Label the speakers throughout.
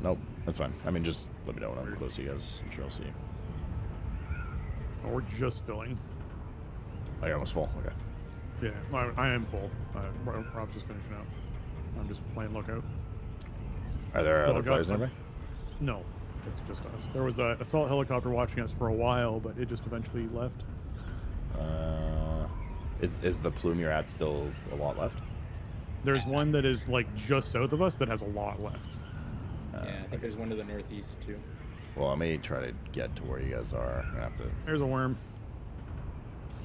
Speaker 1: Nope, that's fine. I mean, just let me know when I'm close to you guys. I'm sure I'll see you.
Speaker 2: Oh, we're just filling.
Speaker 1: Oh, you're almost full? Okay.
Speaker 2: Yeah, I am full. Rob's just finishing up. I'm just playing lookout.
Speaker 1: Are there other players nearby?
Speaker 2: No, it's just us. There was an assault helicopter watching us for a while, but it just eventually left.
Speaker 1: Is the plume you're at still a lot left?
Speaker 2: There's one that is like just south of us that has a lot left.
Speaker 3: Yeah, I think there's one to the northeast too.
Speaker 1: Well, I may try to get to where you guys are. I'm gonna have to.
Speaker 2: There's a worm.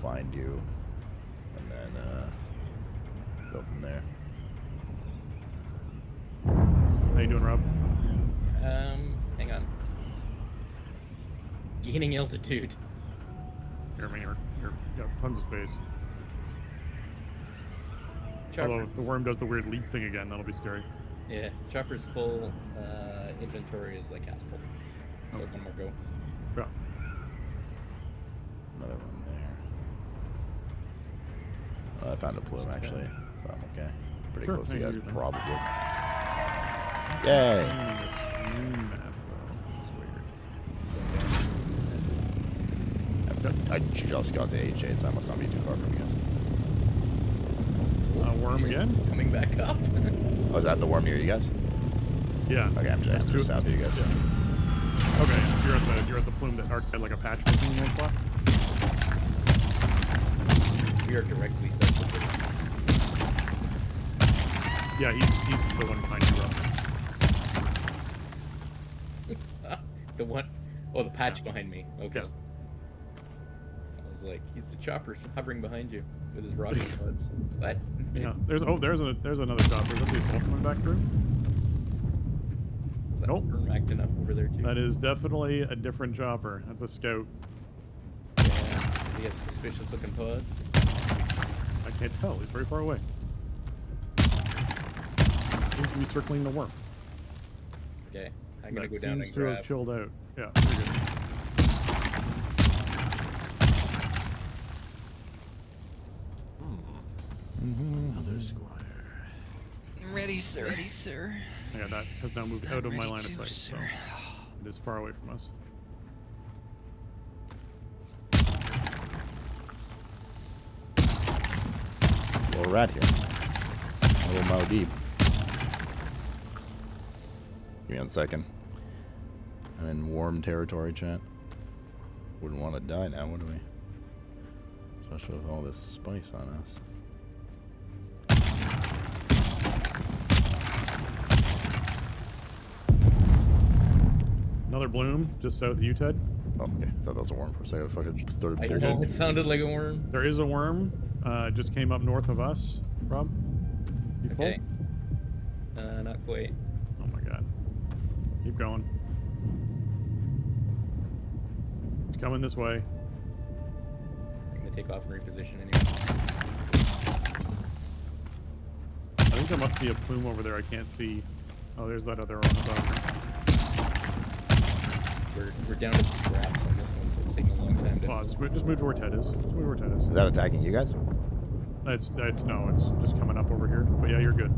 Speaker 1: Find you, and then go from there.
Speaker 2: How you doing, Rob?
Speaker 3: Hang on. Gaining altitude.
Speaker 2: You're got tons of space.
Speaker 3: Chopper.
Speaker 2: Although if the worm does the weird leap thing again, that'll be scary.
Speaker 3: Yeah, chopper's full. Inventory is like half full. So one more go.
Speaker 2: Yeah.
Speaker 1: Another one there. I found a plume actually, so I'm okay. Pretty close to you guys, probably. Yay! I just got to H8, so I must not be too far from you guys.
Speaker 2: Worm again?
Speaker 3: Coming back up.
Speaker 1: Oh, is that the worm near you guys?
Speaker 2: Yeah.
Speaker 1: Okay, I'm just south of you guys.
Speaker 2: Yeah. Okay, you're at the plume that had like a patch missing in one spot.
Speaker 3: We are directly south of it.
Speaker 2: Yeah, he's the one behind you, Rob.
Speaker 3: The one, oh, the patch behind me. Okay.
Speaker 2: Yeah.
Speaker 3: I was like, he's the chopper hovering behind you with his rocket buds. What?
Speaker 2: Yeah. There's another chopper. Is that the assault coming back through?
Speaker 3: Is that
Speaker 2: Nope.
Speaker 3: worm acting up over there too?
Speaker 2: That is definitely a different chopper. That's a scout.
Speaker 3: Yeah. They have suspicious looking pods.
Speaker 2: I can't tell. He's very far away. Seems to be circling the worm.
Speaker 3: Okay. I'm gonna go
Speaker 2: That
Speaker 3: down
Speaker 2: seems
Speaker 3: and
Speaker 2: to
Speaker 3: grab.
Speaker 2: have chilled out. Yeah, pretty good.
Speaker 4: Another squire.
Speaker 5: Ready, sir. Ready, sir.
Speaker 2: Yeah, that has now moved out of my
Speaker 5: Ready
Speaker 2: line of
Speaker 5: to,
Speaker 2: sight, so
Speaker 5: sir.
Speaker 2: it is far away from us.
Speaker 1: Little rat here. A little mile deep. Give me 1 second. I'm in warm territory, chat. Wouldn't want to die now, would we? Especially with all this spice on us.
Speaker 2: Another bloom just south of you, Ted.
Speaker 1: Oh, okay. I thought that was a worm for a second. I fucking started
Speaker 3: I
Speaker 1: building.
Speaker 3: know it sounded like a worm.
Speaker 2: There is a worm. Just came up north of us. Rob, you full?
Speaker 3: Okay. Not quite.
Speaker 2: Oh my god. Keep going. It's coming this way.
Speaker 3: I'm gonna take off and reposition anyway.
Speaker 2: I think there must be a plume over there I can't see. Oh, there's that other one.
Speaker 3: We're down to the scraps on this one, so it's taking a long time to.
Speaker 2: Well, just move to where Ted is. Just move where Ted is.
Speaker 1: Is that attacking you guys?
Speaker 2: It's just coming up over here. But yeah, you're good.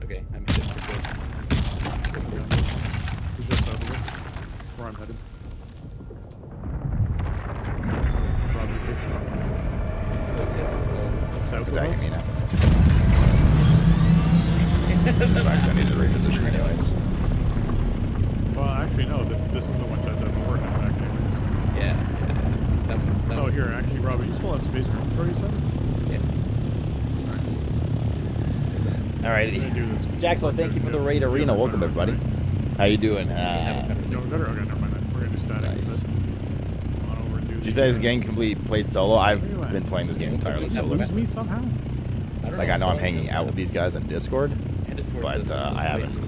Speaker 3: Okay, I'm headed for good.
Speaker 2: He's just over here. Where I'm headed. Rob, you're facing up.
Speaker 3: Oh, it's
Speaker 1: That's
Speaker 2: South of
Speaker 1: attacking
Speaker 2: us?
Speaker 1: me now. Just fine, 'cause I need to reposition anyways.
Speaker 2: Well, actually, no. This is the one that doesn't work. Actually,
Speaker 3: yeah, that was. That
Speaker 2: oh,
Speaker 3: was,
Speaker 2: here, actually, Rob, you still have space for inventory, you said?
Speaker 3: Yeah.
Speaker 1: Alrighty.
Speaker 2: Do this.
Speaker 1: Jaxel, thank you for the raid arena. Welcome, everybody. How you doing?
Speaker 2: You doing better? Okay, never mind. We're gonna do static.
Speaker 1: Nice.
Speaker 2: Come on over and do
Speaker 1: Did you say this game complete played solo? I've been playing this game entirely solo.
Speaker 2: Lose me somehow?
Speaker 1: Like, I know I'm hanging out with these guys on Discord, but I haven't.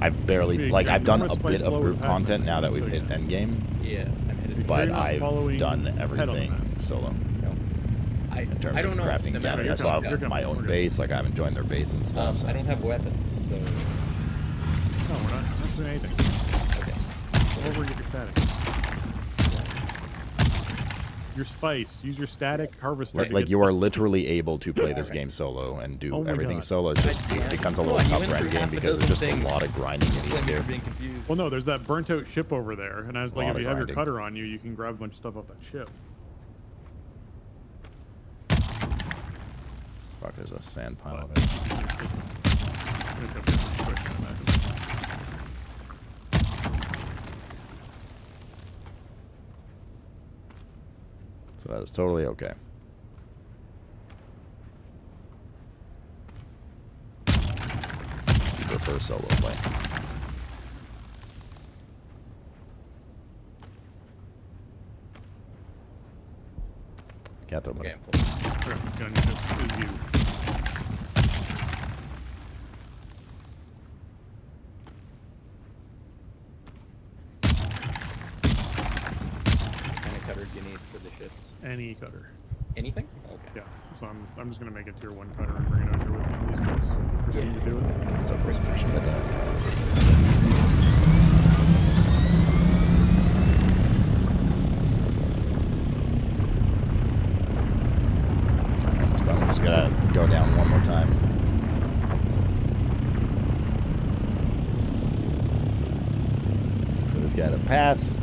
Speaker 1: I've barely, like, I've done a bit of group content now that we've hit endgame,
Speaker 3: Yeah, I'm headed.
Speaker 1: but
Speaker 2: not
Speaker 1: I've
Speaker 2: following
Speaker 1: done
Speaker 2: head on
Speaker 1: everything
Speaker 2: that.
Speaker 1: solo.
Speaker 3: I
Speaker 1: In terms
Speaker 3: I
Speaker 1: of
Speaker 3: don't know.
Speaker 1: crafting
Speaker 3: No
Speaker 1: and
Speaker 3: matter
Speaker 1: gathering, I
Speaker 2: you're
Speaker 1: still
Speaker 2: coming,
Speaker 1: have
Speaker 2: you're
Speaker 1: my
Speaker 2: coming,
Speaker 1: own
Speaker 2: we're
Speaker 1: base. Like, I haven't joined their base and stuff. So.
Speaker 3: I don't have weapons, so.
Speaker 2: No, we're not doing anything.
Speaker 3: Okay.
Speaker 2: Go over and get your static. your spice. Use your static harvester. to
Speaker 1: Like
Speaker 2: get
Speaker 1: you are
Speaker 2: spice.
Speaker 1: literally able to play this game solo and do
Speaker 2: Oh my
Speaker 1: everything
Speaker 2: God.
Speaker 1: solo. It's just it becomes a little
Speaker 3: Come on, you
Speaker 1: tougher
Speaker 3: went
Speaker 1: end
Speaker 3: through
Speaker 1: game
Speaker 3: half a
Speaker 1: because there's just
Speaker 3: dozen
Speaker 1: a
Speaker 3: things.
Speaker 1: lot of grinding you need to
Speaker 3: When you're
Speaker 1: do.
Speaker 3: being confused.
Speaker 2: Well, no, there's that burnt out ship over there, and I was like,
Speaker 1: Lot
Speaker 2: if
Speaker 1: of
Speaker 2: you have your
Speaker 1: grinding.
Speaker 2: cutter on you, you can grab a bunch of stuff off that ship.
Speaker 1: Fuck, there's a sand pile
Speaker 2: But-
Speaker 1: of it. So that is totally okay. You prefer solo play. Can't throw money.
Speaker 3: Okay, I'm full.
Speaker 2: Correct, gunship is you.
Speaker 3: What kind of cutter do you need for the ships?
Speaker 2: Any cutter.
Speaker 3: Anything? Okay.
Speaker 2: Yeah. So I'm just gonna make a tier 1 cutter and bring it out here with me on these trips. For
Speaker 3: Yeah.
Speaker 2: you to do it.
Speaker 1: So close to finishing that down. Almost done. I'm just gonna go down one more time. For this guy to pass.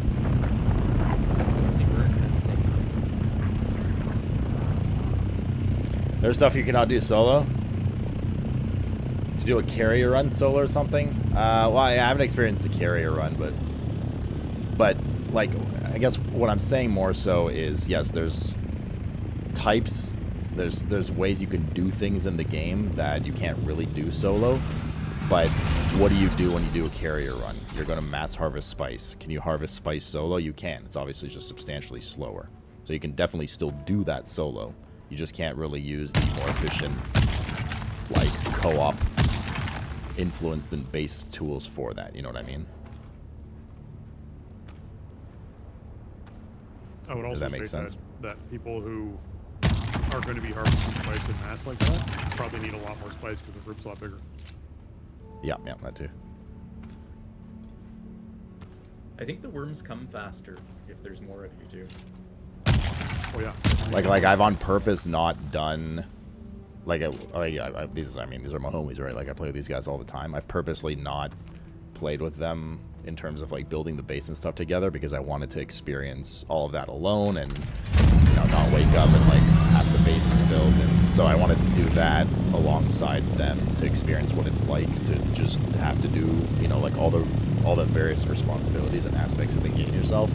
Speaker 1: There's stuff you cannot do solo. To do a carrier run solo or something. Well, I haven't experienced a carrier run, but like, I guess what I'm saying more so is, yes, there's types, there's ways you can do things in the game that you can't really do solo. But what do you do when you do a carrier run? You're going to mass harvest spice. Can you harvest spice solo? You can. It's obviously just substantially slower. So you can definitely still do that solo. You just can't really use the more efficient, like, co-op influenced and based tools for that. You know what I mean?
Speaker 2: I would also
Speaker 1: that make
Speaker 2: say
Speaker 1: sense?
Speaker 2: that people who are going to be harvesting spice in mass like that probably need a lot more spice because the group's a lot bigger.
Speaker 1: Yeah, that too.
Speaker 3: I think the worms come faster if there's more of you too.
Speaker 2: Oh yeah.
Speaker 1: Like I've on purpose not done, like these are my homies, right? Like I play with these guys all the time. I've purposely not played with them in terms of like building the base and stuff together because I wanted to experience all of that alone and, you know, not wake up and like have the base is built. And so I wanted to do that alongside them to experience what it's like to just have to do, you know, like all the various responsibilities and aspects of the game yourself.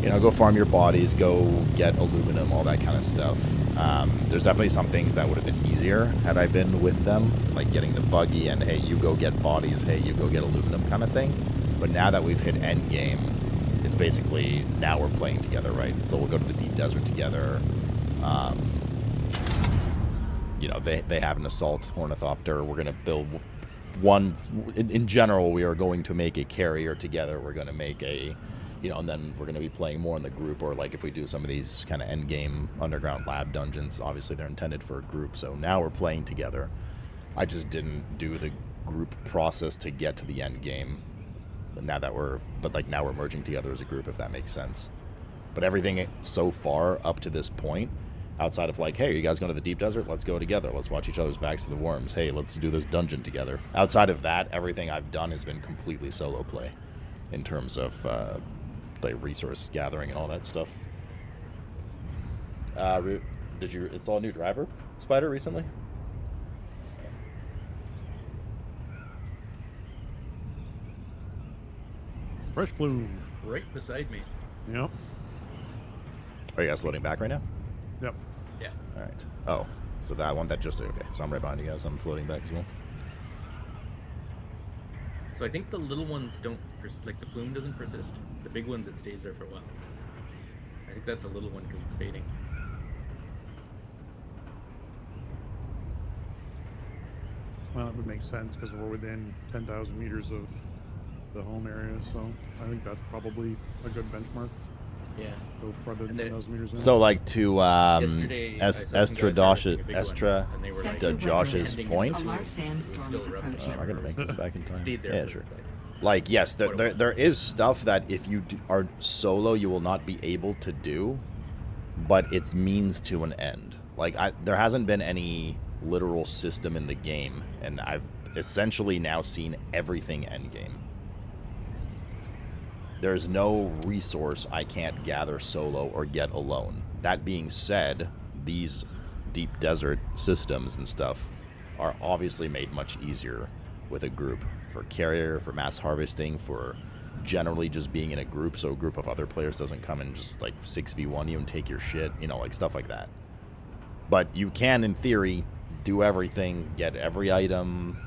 Speaker 1: You know, go farm your bodies, go get aluminum, all that kind of stuff. There's definitely some things that would have been easier had I been with them, like getting the buggy and, hey, you go get bodies, hey, you go get aluminum kind of thing. But now that we've hit end game, it's basically now we're playing together, right? So we'll go to the deep desert together. You know, they have an assault ornithopter. We're going to build one. In general, we are going to make a carrier together. We're going to make a... You know, and then we're going to be playing more in the group, or like if we do some of these kind of end game underground lab dungeons, obviously they're intended for a group. So now we're playing together. I just didn't do the group process to get to the end game. But now we're merging together as a group, if that makes sense. But everything so far up to this point, outside of like, hey, you guys going to the deep desert? Let's go together. Let's watch each other's backs for the worms. Hey, let's do this dungeon together. Outside of that, everything I've done has been completely solo play in terms of resource gathering and all that stuff. Did you install a new driver, Spider, recently?
Speaker 2: Fresh bloom.
Speaker 3: Right beside me.
Speaker 2: Yep.
Speaker 1: Are you guys floating back right now?
Speaker 2: Yep.
Speaker 3: Yeah.
Speaker 1: All right. Oh, so that one, that just... Okay, so I'm right behind you guys. I'm floating back as well.
Speaker 3: So I think the little ones don't, like the plume doesn't persist. The big ones, it stays there for a while. I think that's a little one because it's fading.
Speaker 2: Well, that would make sense because we're within 10,000 meters of the home area, so I think that's probably a good benchmark.
Speaker 3: Yeah.
Speaker 2: Go further than
Speaker 3: And
Speaker 2: 10,000 meters in.
Speaker 1: So like to
Speaker 3: Yesterday, I saw some guys harvesting a big one,
Speaker 1: Estra
Speaker 3: and they were like,
Speaker 1: to Josh's
Speaker 3: ending
Speaker 1: point.
Speaker 3: it.
Speaker 6: A large
Speaker 3: It was
Speaker 6: sandstorm
Speaker 3: still
Speaker 6: is
Speaker 3: erupting.
Speaker 6: approaching.
Speaker 1: Am I gonna make this back in time?
Speaker 3: Stayed there.
Speaker 1: Yeah,
Speaker 3: for,
Speaker 1: sure.
Speaker 3: like,
Speaker 1: Like, yes,
Speaker 3: What it
Speaker 1: there
Speaker 3: was.
Speaker 1: is stuff that if you are solo, you will not be able to do. but it's means to an end. Like, there hasn't been any literal system in the game, and I've essentially now seen everything endgame. There's no resource I can't gather solo or get alone. That being said, these deep desert systems and stuff are obviously made much easier with a group. For carrier, for mass harvesting, for generally just being in a group so a group of other players doesn't come and just like 6v1 you and take your shit, you know, like stuff like that. But you can, in theory, do everything, get every item,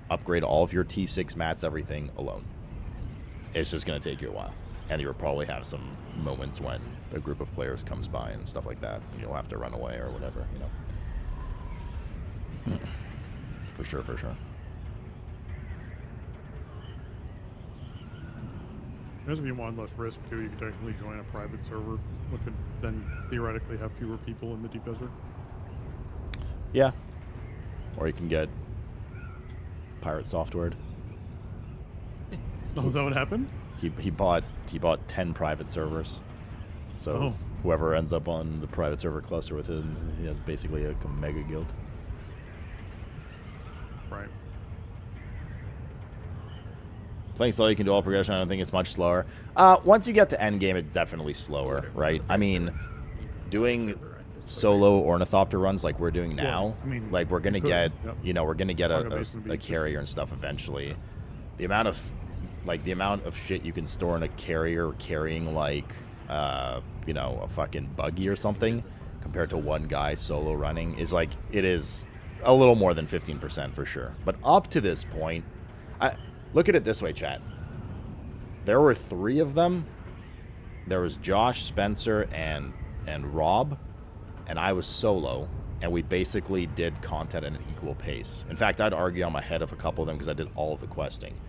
Speaker 1: upgrade all of your T6 mats, everything alone. It's just going to take you a while. And you'll probably have some moments when a group of players comes by and stuff like that, and you'll have to run away or whatever, you know. For sure, for sure.
Speaker 2: Because if you want less risk too, you could technically join a private server, which would then theoretically have fewer people in the deep desert.
Speaker 1: Yeah. Or you can get pirate software.
Speaker 2: Oh, is that what happened?
Speaker 1: He bought 10 private servers. So whoever ends up on the private server cluster with him, he has basically a mega guild.
Speaker 2: Right.
Speaker 1: Playing slow, you can do all progression. I don't think it's much slower. Once you get to endgame, it's definitely slower, right? I mean, doing solo ornithopter runs like we're doing now,
Speaker 2: I mean,
Speaker 1: like we're gonna get, you know, we're gonna get a carrier and stuff eventually. The amount of shit you can store in a carrier carrying like, you know, a fucking buggy or something, compared to one guy solo running is like, it is a little more than 15% for sure. But up to this point, look at it this way, chat. There were 3 of them. There was Josh, Spencer, and Rob, and I was solo, and we basically did content at an equal pace. In fact, I'd argue I'm ahead of a couple of them because I did all of the questing.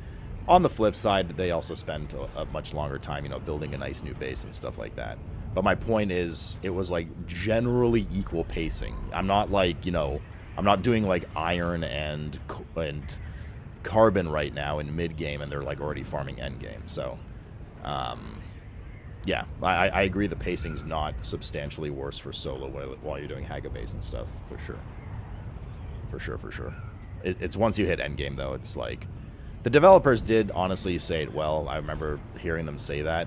Speaker 1: On the flip side, they also spent a much longer time, you know, building a nice new base and stuff like that. But my point is, it was like generally equal pacing. I'm not like, you know, I'm not doing like iron and carbon right now in mid game, and they're like already farming end game. So, yeah, I agree. The pacing's not substantially worse for solo while you're doing Haga base and stuff, for sure. For sure. It's once you hit end game though, it's like. The developers did honestly say it well. I remember hearing them say that.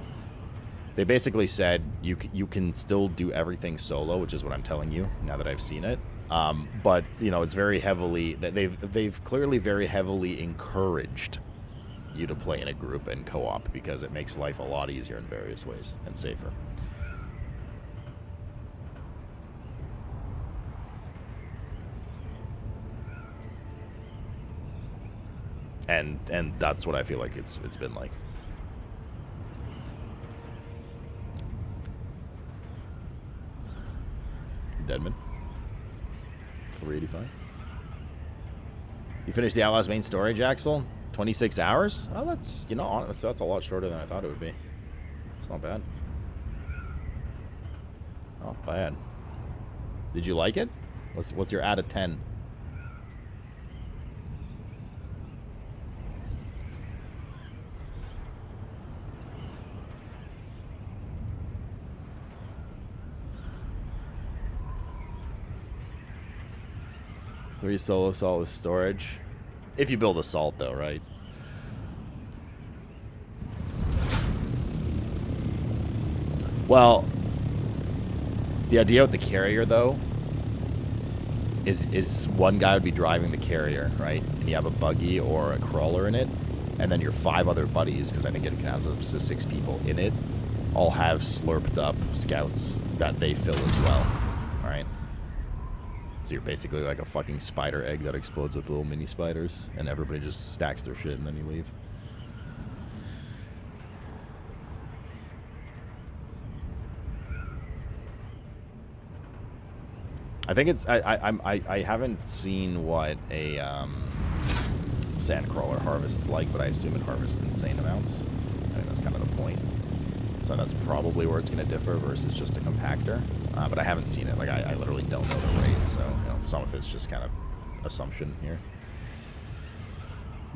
Speaker 1: They basically said you can still do everything solo, which is what I'm telling you now that I've seen it. But you know, it's very heavily they've clearly very heavily encouraged you to play in a group and co-op because it makes life a lot easier in various ways and safer. And that's what I feel like it's been like. Deadman. 385. You finished the Outlast main story, Jaxel? 26 hours? Oh, that's, you know, honestly, that's a lot shorter than I thought it would be. It's not bad. Not bad. Did you like it? What's your out of 10? Three solo salt with storage. If you build a salt, though, right? Well, the idea with the carrier, though, is one guy would be driving the carrier, right? And you have a buggy or a crawler in it, and then your 5 other buddies, because I think it can have up to 6 people in it, all have slurped up scouts that they fill as well, right? So you're basically like a fucking spider egg that explodes with little mini spiders, and everybody just stacks their shit and then you leave. I think it's I haven't seen what a sandcrawler harvests like, but I assume it harvests insane amounts. I think that's kind of the point. So that's probably where it's going to differ versus just a compactor. But I haven't seen it. Like, I literally don't know the rate, so you know, some of it's just kind of assumption here.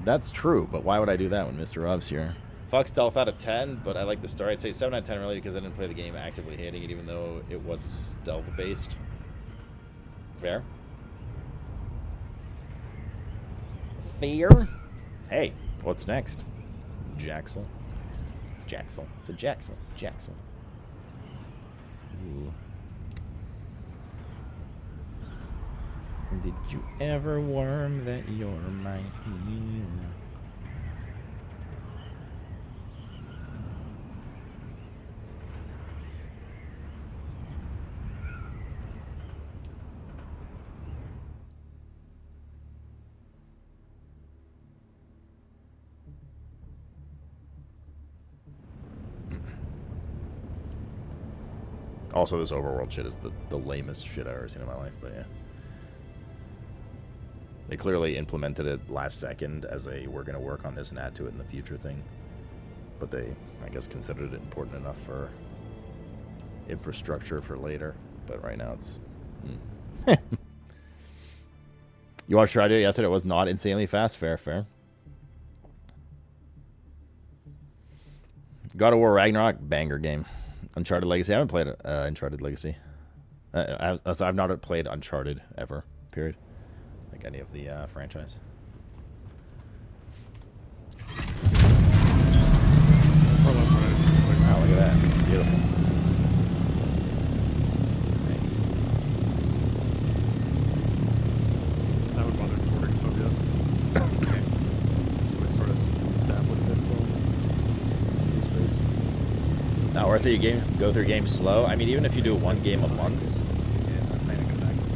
Speaker 1: That's true, but why would I do that when Mr. Rob's here? Fuck stealth out of 10, but I like the story. I'd say 7 out of 10 really because I didn't play the game actively hating it, even though it was stealth-based. Fair? Fair? Hey, what's next? Jaxel. Jaxel. It's a Jaxel. Jaxel. Ooh. Did you ever worm that you're my hero? Also, this overworld shit is the lamest shit I've ever seen in my life, but yeah. They clearly implemented it last second as a we're going to work on this and add to it in the future thing. But they, I guess, considered it important enough for infrastructure for later. But right now it's... You watched Friday yesterday? It was not insanely fast. Fair, fair. God of War Ragnarok, banger game. Uncharted Legacy. I haven't played Uncharted Legacy. I've not played Uncharted ever, period. Like any of the franchise. Wow, look at that. Beautiful. Thanks.
Speaker 2: I haven't bothered sorting stuff yet. Okay. I sort of stab with it space.
Speaker 1: Not worth it. You go through games slow. I mean, even if you do one game a month,
Speaker 3: Yeah, that's my good practice.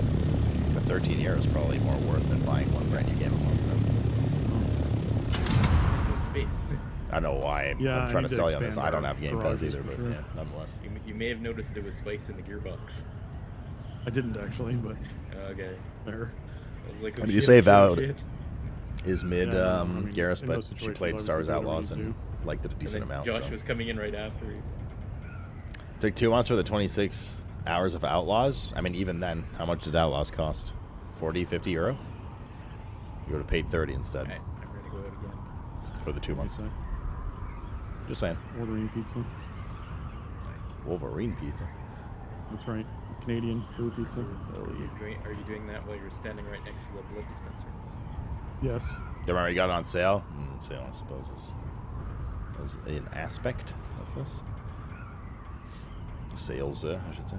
Speaker 1: the 13 years is probably more worth than buying one brand new game a month.
Speaker 3: No space.
Speaker 1: I don't know why
Speaker 2: Yeah,
Speaker 1: I'm trying
Speaker 2: I
Speaker 1: to
Speaker 2: need to
Speaker 1: sell you on this.
Speaker 2: expand
Speaker 1: I don't
Speaker 2: our
Speaker 1: have Game Pass
Speaker 2: garages
Speaker 1: either,
Speaker 2: for
Speaker 1: but
Speaker 2: sure.
Speaker 1: yeah, nonetheless.
Speaker 3: You may have noticed there was spice in the gearbox.
Speaker 2: I didn't actually, but
Speaker 3: Okay.
Speaker 2: there.
Speaker 3: I was like,
Speaker 1: What
Speaker 3: oh
Speaker 1: did you
Speaker 3: shit,
Speaker 1: say
Speaker 3: oh
Speaker 1: about
Speaker 3: shit.
Speaker 1: Is mid
Speaker 2: Yeah, I mean,
Speaker 1: Garrus,
Speaker 2: in
Speaker 1: but
Speaker 2: those
Speaker 1: she
Speaker 2: situations,
Speaker 1: played Star Wars
Speaker 2: obviously,
Speaker 1: Outlaws
Speaker 2: whatever you
Speaker 1: and liked it a
Speaker 3: And
Speaker 1: decent
Speaker 3: then
Speaker 1: amount.
Speaker 3: Josh
Speaker 1: So.
Speaker 3: was coming in right afterwards.
Speaker 1: Took 2 months for the 26 hours of Outlaws. I mean, even then, how much did Outlaws cost? 40, 50 euro? You would have paid 30 instead
Speaker 3: Alright, I'm ready to go out again.
Speaker 1: for the 2 months.
Speaker 2: Pizza.
Speaker 1: Just saying.
Speaker 2: Ordering pizza.
Speaker 3: Nice.
Speaker 1: Wolverine pizza.
Speaker 2: That's right. Canadian true pizza.
Speaker 1: Oh, yeah.
Speaker 3: Are you doing that while you're standing right next to the blood dispenser?
Speaker 2: Yes.
Speaker 1: Don't remember you got it on sale? Sale, I suppose, is an aspect of this. Sales, I should say.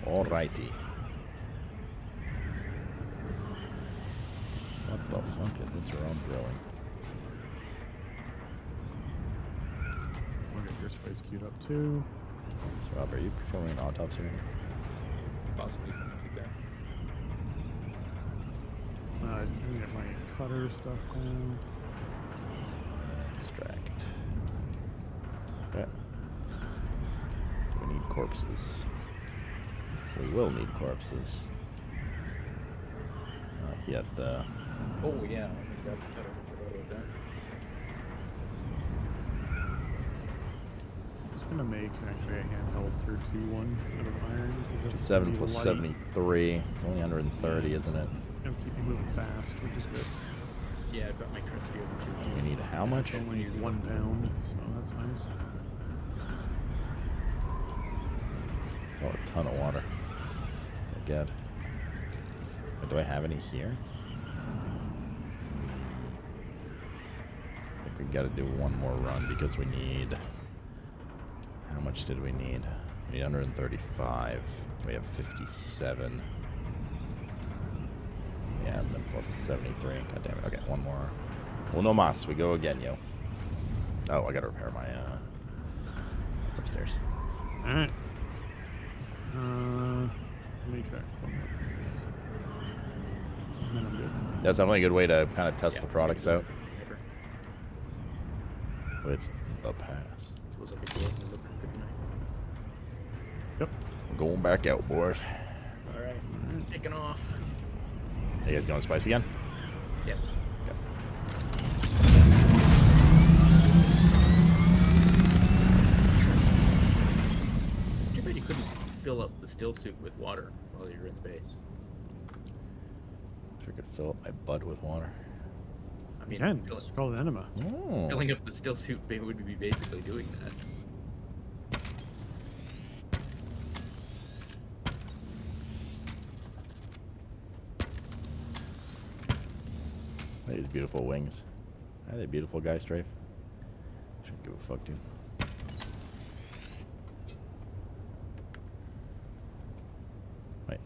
Speaker 1: Alrighty. What the fuck is this wrong growing?
Speaker 2: I'll get your space queued up too.
Speaker 1: So Rob, are you performing an autopsy right now?
Speaker 3: Possibly something like that.
Speaker 2: I can get my cutter stuff down.
Speaker 1: Extract. Okay. Do we need corpses? We will need corpses. Not yet, though.
Speaker 3: Oh yeah, I forgot about that.
Speaker 2: I was gonna make actually a handheld tier 2 one out of iron. 'Cause it's
Speaker 1: 7
Speaker 2: pretty
Speaker 1: plus
Speaker 2: light.
Speaker 1: 73. It's only 130, isn't it?
Speaker 2: It'll keep you moving fast, which is good.
Speaker 3: Yeah, I've got my trusty over too.
Speaker 1: We need how much?
Speaker 2: It's only 1 pound, so that's nice.
Speaker 1: Oh, a ton of water. Thank God. But do I have any here? I think we gotta do one more run because we need... How much did we need? We need 135. We have 57. Yeah, and then plus 73. God damn it. Okay, one more. Uno mas. We go again, yo. Oh, I gotta repair my, It's upstairs.
Speaker 2: Alright. Let me check one more thing. And then I'm good.
Speaker 1: That's definitely a good way to kind of test the products out
Speaker 3: Ever.
Speaker 1: with the pass.
Speaker 3: Suppose I could go out and look good night.
Speaker 2: Yep.
Speaker 1: I'm going back out, boys.
Speaker 3: Alright, taking off.
Speaker 1: You guys going to spice again?
Speaker 3: Yep.
Speaker 1: Okay.
Speaker 3: fill up the still suit with water while you're in the base.
Speaker 1: If I could fill up my butt with water.
Speaker 3: I mean,
Speaker 2: Again, it's called an enema.
Speaker 1: Oh.
Speaker 3: filling up the still suit would be basically doing that.
Speaker 1: These beautiful wings. Are they beautiful, guy strafe? Shouldn't give a fuck, dude. Wait.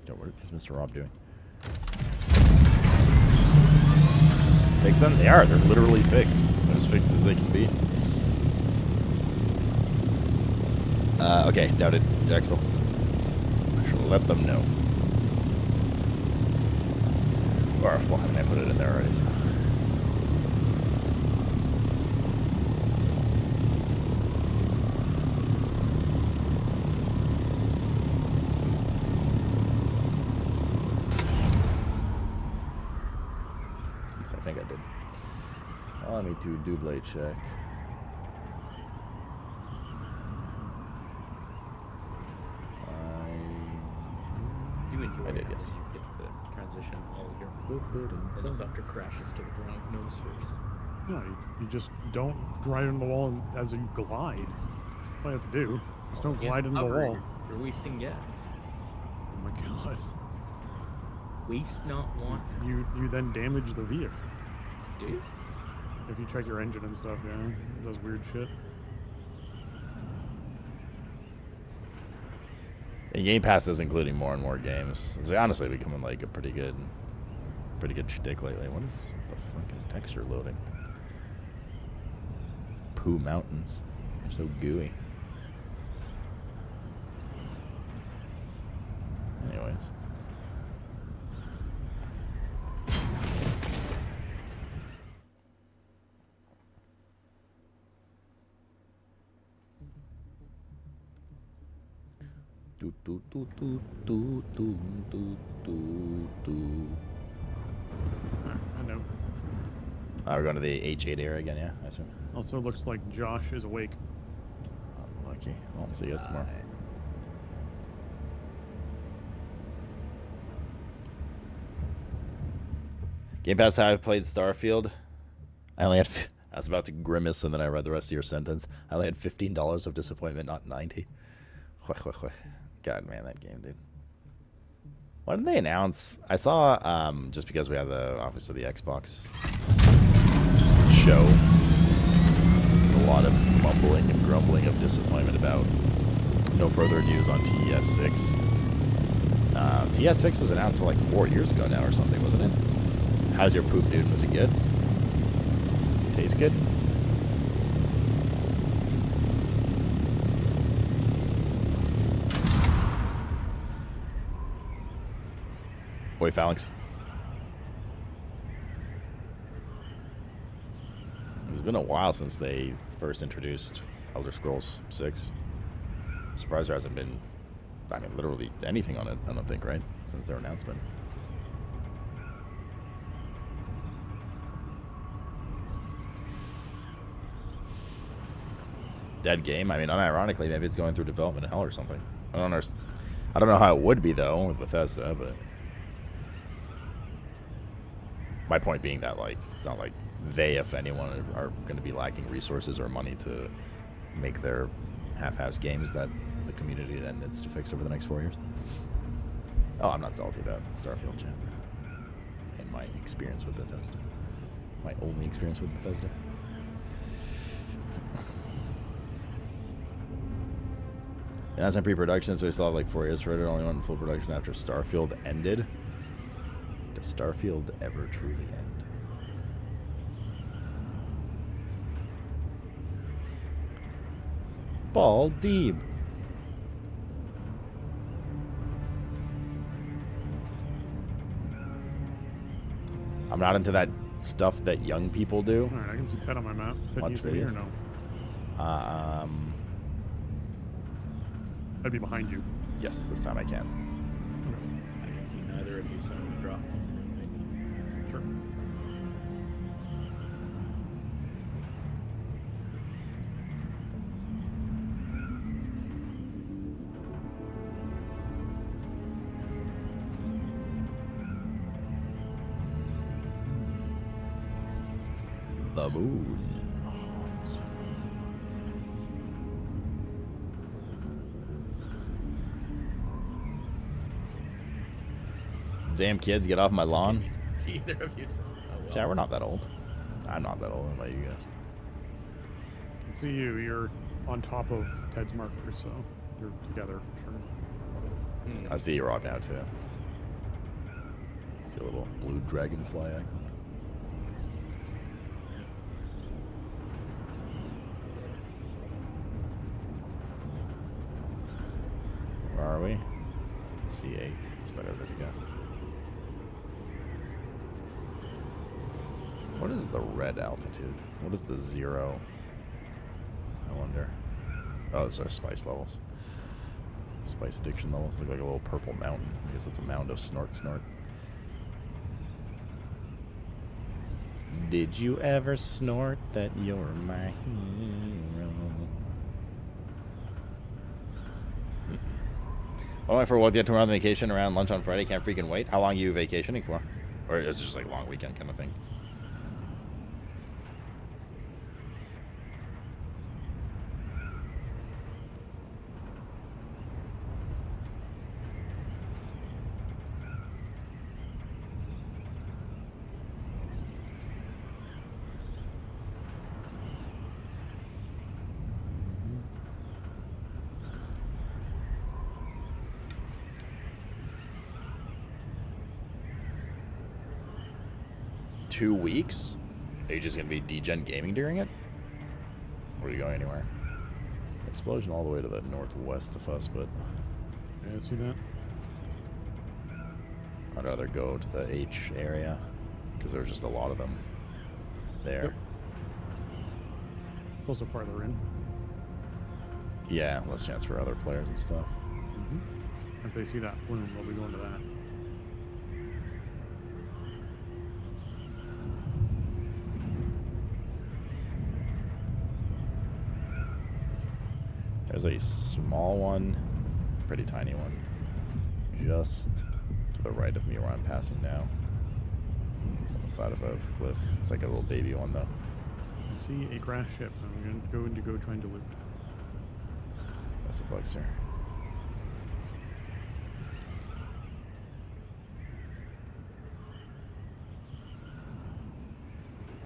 Speaker 1: Yo, what is Mr. Rob doing? Fix them? They are. They're literally fixed. They're as fixed as they can be. Okay, noted, Jaxel. I shall let them know. Or, well, I mean, I put it in there already, so. Yes, I think I did. Allow me to double check.
Speaker 3: You enjoy
Speaker 1: I did,
Speaker 3: it
Speaker 1: yes.
Speaker 3: when you hit the transition while your helicopter crashes to the ground nose first.
Speaker 2: No, you just don't drive into the wall as you glide. That's all you have to do. Just don't glide into the wall.
Speaker 3: You're wasting gas.
Speaker 2: Oh my god.
Speaker 3: Waste not want.
Speaker 2: You then damage the vehicle.
Speaker 3: Do you?
Speaker 2: If you check your engine and stuff, yeah. It does weird shit.
Speaker 1: And Game Pass is including more and more games. It's honestly becoming like a pretty good shtick lately. What is the fucking texture loading? It's Pooh Mountains. They're so gooey. Anyways. Do, do, do, do, do, do, do, do.
Speaker 2: I know.
Speaker 1: We're going to the H8 area again, yeah, I assume.
Speaker 2: Also looks like Josh is awake.
Speaker 1: Unlucky. Well, see you guys tomorrow. Game Pass, how I played Starfield. I only had... I was about to grimace, and then I read the rest of your sentence. I only had $15 of disappointment, not 90. God, man, that game, dude. Why didn't they announce? I saw, just because we have obviously the Xbox show, a lot of mumbling and grumbling of disappointment about no further news on TES6. TES6 was announced like 4 years ago now or something, wasn't it? How's your poop, dude? Was it good? Taste good? Boy, Phalanx. It's been a while since they first introduced Elder Scrolls 6. I'm surprised there hasn't been, I mean, literally anything on it, I don't think, right? Since their announcement. Dead game? I mean, unironically, maybe it's going through development hell or something. I don't know how it would be, though, with Bethesda, but... My point being that, like, it's not like they, if anyone, are going to be lacking resources or money to make their half-assed games that the community then needs to fix over the next 4 years. Oh, I'm not salty about Starfield, chat. And my experience with Bethesda. My only experience with Bethesda. And that's in pre-production, so we still have like 4 years for it. It only went in full production after Starfield ended. Does Starfield ever truly end? Ball Deeb. I'm not into that stuff that young people do.
Speaker 2: Alright, I can see Ted on my map. Ted
Speaker 1: Watch
Speaker 2: needs to be here
Speaker 1: videos.
Speaker 2: now. I'd be behind you.
Speaker 1: Yes, this time I can.
Speaker 3: I can see neither of you, so I'm gonna drop this.
Speaker 2: Sure.
Speaker 1: The moon haunts you. Damn kids, get off my lawn.
Speaker 3: See either of you. Oh, well.
Speaker 1: Yeah, we're not that old. I'm not that old. How about you guys?
Speaker 2: I see you. You're on top of Ted's marker, so you're together for sure.
Speaker 1: I see you're off now too. See a little blue dragonfly icon. Where are we? C8. Still got a bit to go. What is the red altitude? What is the 0? I wonder. Oh, those are spice levels. Spice addiction levels. Look like a little purple mountain. I guess that's a mound of snort snort. Did you ever snort that you're my hero? Well, I forgot to get to around vacation around lunch on Friday. Can't freaking wait. How long are you vacationing for? Or is it just like a long weekend kind of thing? Two weeks? Are you just going to be degen gaming during it? Or are you going anywhere? Explosion all the way to the northwest of us, but
Speaker 2: Yeah, see that?
Speaker 1: I'd rather go to the H area because there's just a lot of them there.
Speaker 2: Yep. It's also farther in.
Speaker 1: Yeah, less chance for other players and stuff.
Speaker 2: If they see that plume, they'll be going to that.
Speaker 1: There's a small one, pretty tiny one, just to the right of me where I'm passing now. It's on the side of a cliff. It's like a little baby one, though.
Speaker 2: I see a crash ship. I'm going to go try and loot.
Speaker 1: That's the flexer.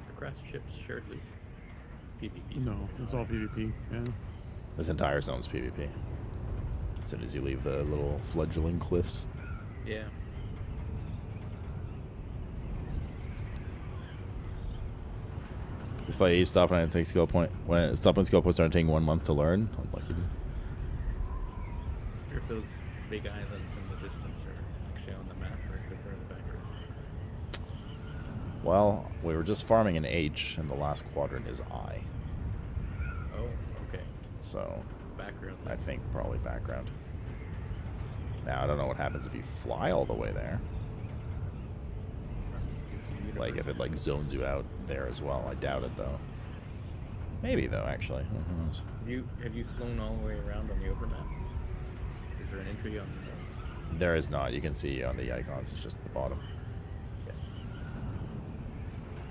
Speaker 3: The crash ship's shared loot. It's PvP.
Speaker 2: No, it's all PvP. Yeah.
Speaker 1: This entire zone's PvP. As soon as you leave the little fledgling cliffs.
Speaker 3: Yeah.
Speaker 1: This play each stop and take skill point. When stop and skill points starting taking 1 month to learn. Unlucky dude.
Speaker 3: I wonder if those big islands in the distance are actually on the map or if they're in the background.
Speaker 1: Well, we were just farming an H, and the last quadrant is I.
Speaker 3: Oh, okay.
Speaker 1: So,
Speaker 3: Background.
Speaker 1: I think probably background. Now, I don't know what happens if you fly all the way there. Like, if it, like, zones you out there as well. I doubt it, though. Maybe, though, actually. Who knows?
Speaker 3: Have you flown all the way around on the overmap? Is there an entry on the...
Speaker 1: There is not. You can see on the icons. It's just at the bottom.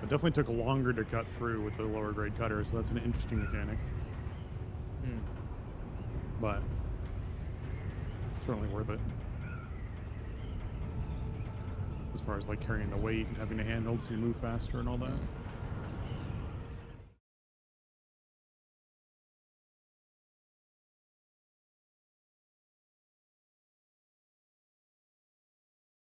Speaker 2: It definitely took longer to cut through with the lower grade cutter, so that's an interesting mechanic. But certainly worth it. As far as like carrying the weight and having to handle so you move faster and all that.